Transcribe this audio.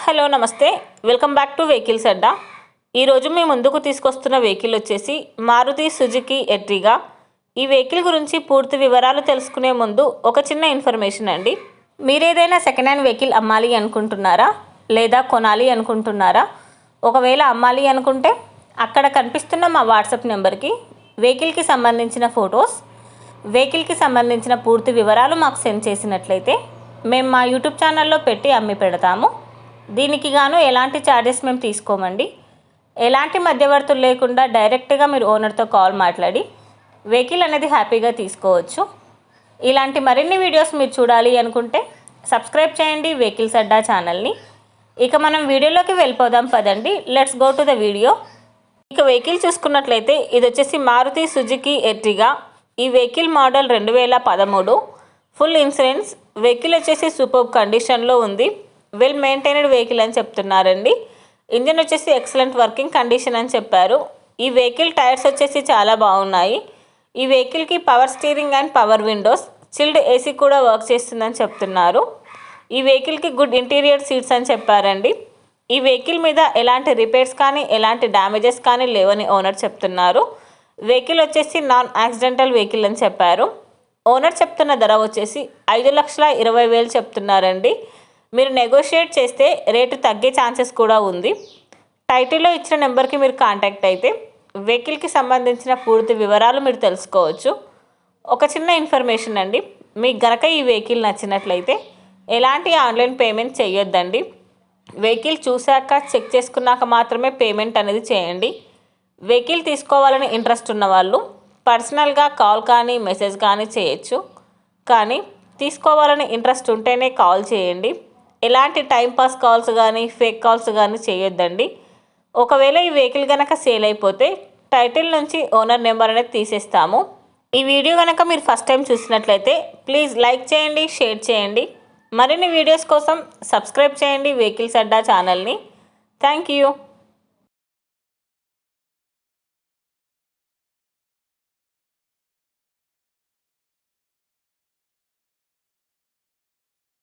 Hello నమస్తే, welcome back to vehicles అడ్డా. ఈరోజు మేము ముందుకు తీసుకొస్తున్న వెహికల్ వచ్చేసి మారుతి సుజుకి ఎర్టిగా. ఈ వెహికల్ గురించి పూర్తి వివరాలు తెలుసుకునే ముందు ఒక చిన్న ఇన్ఫర్మేషన్ అండి. మీరు ఏదైనా సెకండ్ హ్యాండ్ వెహికల్ అమ్మాలి అనుకుంటున్నారా లేదా కొనాలి అనుకుంటున్నారా? ఒకవేళ అమ్మాలి అనుకుంటే అక్కడ కనిపిస్తున్న మా వాట్సాప్ నెంబర్కి వెహికల్కి సంబంధించిన ఫొటోస్, వెహికల్కి సంబంధించిన పూర్తి వివరాలు మాకు సెండ్ చేసినట్లయితే మేము మా యూట్యూబ్ ఛానల్లో పెట్టి అమ్మి పెడతాము. దీనికి గాను ఎలాంటి ఛార్జెస్ మేము తీసుకోమండి. ఎలాంటి మధ్యవర్తులు లేకుండా డైరెక్ట్గా మీరు ఓనర్తో కాల్ మాట్లాడి వెహికల్ అనేది హ్యాపీగా తీసుకోవచ్చు. ఇలాంటి మరిన్ని వీడియోస్ మీరు చూడాలి అనుకుంటే సబ్స్క్రైబ్ చేయండి వెహికల్స్ అడ్డా ఛానల్ని. ఇక మనం వీడియోలోకి వెళ్ళిపోదాం పదండి. Let's go to the video. ఇక వెహికల్ చూసుకున్నట్లయితే ఇది వచ్చేసి మారుతి సుజుకి ఎర్టిగా. ఈ vehicle model 2013. Full insurance. Vehicle వచ్చేసి సూపర్ కండిషన్లో ఉంది. వెల్ మెయింటైన్డ్ వెహికల్ అని చెప్తున్నారండి. ఇంజన్ వచ్చేసి ఎక్సలెంట్ వర్కింగ్ కండిషన్ అని చెప్పారు. ఈ వెహికల్ టైర్స్ వచ్చేసి చాలా బాగున్నాయి. ఈ వెహికల్కి power steering and power Windows, chilled AC కూడా వర్క్ చేస్తుందని చెప్తున్నారు. ఈ వెహికల్కి గుడ్ ఇంటీరియర్ సీట్స్ అని చెప్పారండి. ఈ వెహికల్ మీద ఎలాంటి రిపేర్స్ కానీ ఎలాంటి డ్యామేజెస్ కానీ లేవని ఓనర్ చెప్తున్నారు. వెహికల్ వచ్చేసి నాన్ యాక్సిడెంటల్ వెహికల్ అని చెప్పారు. ఓనర్ చెప్తున్న ధర వచ్చేసి 5,20,000 చెప్తున్నారండి. మీరు నెగోషియేట్ చేస్తే రేటు తగ్గే ఛాన్సెస్ కూడా ఉంది. టైటిల్లో ఇచ్చిన నెంబర్కి మీరు కాంటాక్ట్ అయితే వెహికల్కి సంబంధించిన పూర్తి వివరాలు మీరు తెలుసుకోవచ్చు. ఒక చిన్న ఇన్ఫర్మేషన్ అండి, మీకు గనక ఈ వెహికల్ నచ్చినట్లయితే ఎలాంటి ఆన్లైన్ పేమెంట్ చేయొద్దండి. వెహికల్ చూశాక చెక్ చేసుకున్నాక మాత్రమే పేమెంట్ అనేది చేయండి. వెహికల్ తీసుకోవాలని ఇంట్రెస్ట్ ఉన్న వాళ్ళు పర్సనల్గా కాల్ కానీ మెసేజ్ కానీ చేయొచ్చు. కానీ తీసుకోవాలని ఇంట్రెస్ట్ ఉంటేనే కాల్ చేయండి. ఎలాంటి టైంపాస్ కాల్స్ కానీ ఫేక్ కాల్స్ కానీ చేయొద్దండి. ఒకవేళ ఈ వెహికల్ కనుక సేల్ అయిపోతే టైటిల్ నుంచి ఓనర్ నెంబర్ అనేది తీసేస్తాము. ఈ వీడియో కనుక మీరు ఫస్ట్ టైం చూసినట్లయితే ప్లీజ్ లైక్ చేయండి, షేర్ చేయండి. మరిన్ని వీడియోస్ కోసం సబ్స్క్రైబ్ చేయండి వెహికల్స్ అడ్డా ఛానల్ని. Thank you.